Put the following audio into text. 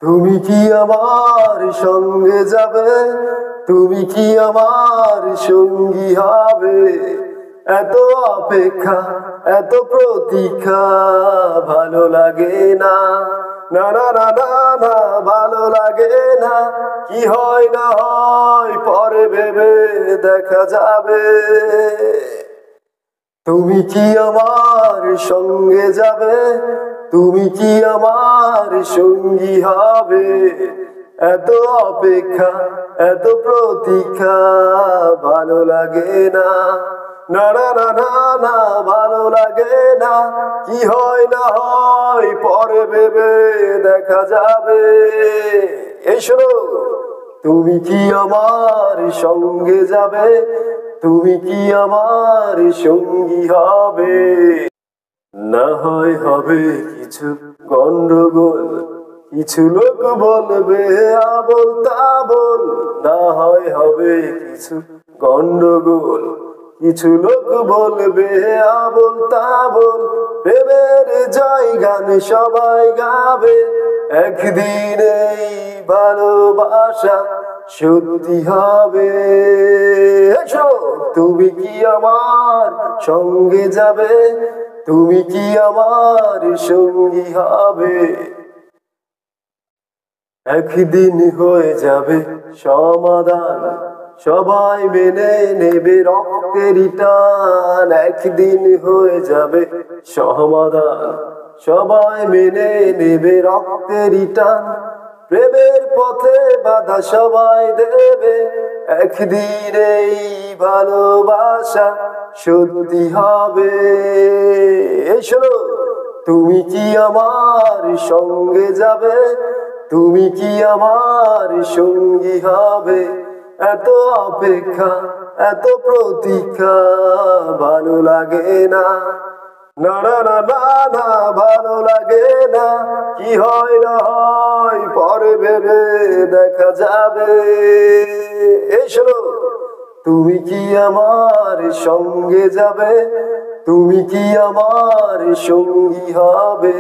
তুমি কি আমার সঙ্গে যাবে, তুমি কি আমার সঙ্গী হবে? এত অপেক্ষা, এত প্রতীক্ষা ভালো লাগে না, না না না না না ভালো লাগে না। কি হয় না হয় পরে ভেবে দেখা যাবে। তুমি কি আমার সঙ্গে যাবে, তুমি কি আমার সঙ্গী হবে? এত অপেক্ষা, এত প্রতীক্ষা ভালো লাগে না, না না না না না ভালো লাগে না। কি হয় না হয় পরে ভেবে দেখা যাবে। এই শোনো, তুমি কি আমার সঙ্গে যাবে, তুমি কি আমার সঙ্গী হবে? না হয় হবে কিছু গন্ডগোল, কিছু লোক বলবে আবোল তাবোল। না হয় হবে কিছু গন্ডগোল, কিছু লোক বলবে আবোল তাবোল। প্রেমের জয় গান সবাই গাবে, একদিন এই ভালোবাসা সত্যি হবে। তুমি কি আমার সঙ্গে যাবে, তুমি কি আমার সঙ্গী হবে? একদিন হয়ে যাবে সমাধান, সবাই মেনে নেবে রক্তের টান। একদিন হয়ে যাবে সমাধান, সবাই মেনে নেবে রক্তের টান। প্রেমের পথে বাধা সবাই দেবে, একদিন এই ভালোবাসা সত্যি হবে। এই শোনো, তুমি কি আমার সঙ্গে যাবে, তুমি কি আমার সঙ্গী হবে? এত অপেক্ষা, এত প্রতীক্ষা ভালো লাগে না, না না না না না ভালো লাগে না। কি হয় না হয় পরে ভেবে দেখা যাবে। এই শোনো, তুমি কি আমার সঙ্গে যাবে, তুমি কি আমার সঙ্গী হবে?